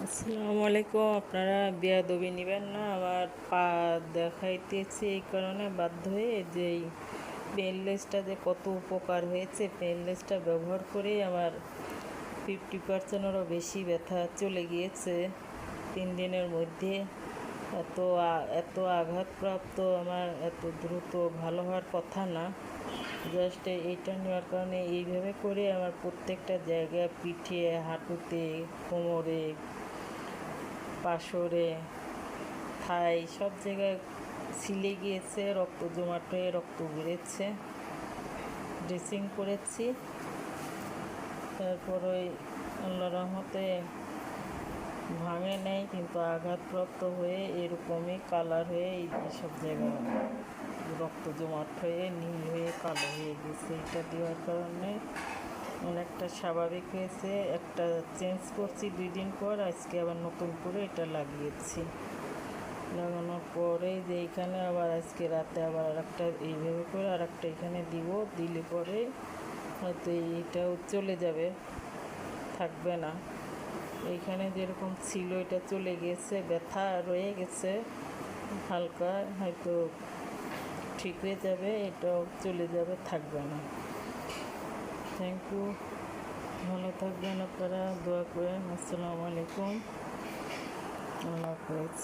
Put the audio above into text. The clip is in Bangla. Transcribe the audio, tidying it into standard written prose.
আসসালামু আলাইকুম। আপনারা বেয়াদবি নেবেন না, আমার পা দেখাইতেছে এই কারণে বাধ্য হয়ে যে এই পেনলেসটা যে কত উপকার হয়েছে, পেনলেসটা ব্যবহার করেই আমার 50%-এরও বেশি ব্যথা চলে গিয়েছে 3 দিনের মধ্যে। এত আঘাতপ্রাপ্ত আমার এত দ্রুত ভালো হওয়ার কথা না। জাস্ট এইটা নেওয়ার কারণে এইভাবে করে আমার প্রত্যেকটা জায়গায়, পিঠে, হাঁটুতে, কোমরে, পাশরে, থাই সব জায়গায় ছিলে গিয়েছে, রক্ত জমাট হয়ে রক্ত বেড়েছে। ড্রেসিং করেছি, তারপর ওই আল্লাহ রহমতে ভাঙে নেই, কিন্তু আঘাতপ্রাপ্ত হয়ে এরকমই কালার হয়ে এইসব জায়গায় রক্ত জমাট হয়ে নীল হয়ে কালো হয়ে গেছে। এটা দেওয়ার কারণে অনেকটা স্বাভাবিক হয়েছে। একটা চেঞ্জ করছি 2 দিন পর, আজকে আবার নতুন করে এটা লাগিয়েছি। লাগানোর পরে যে এইখানে আবার আজকে রাতে আবার আরেকটা এইভাবে করে আরেকটা এখানে দিব, দিলে পরে হয়তো এইটাও চলে যাবে, থাকবে না। এইখানে যেরকম ছিল এটা চলে গেছে, ব্যথা রয়ে গেছে হালকা, হয়তো ঠিক হয়ে যাবে, এটাও চলে যাবে, থাকবে না। থ্যাংক ইউ, ভালো থাকবেন আপনারা, দোয়া করেন। আসসালামু আলাইকুম, আল্লাহ হাফেজ।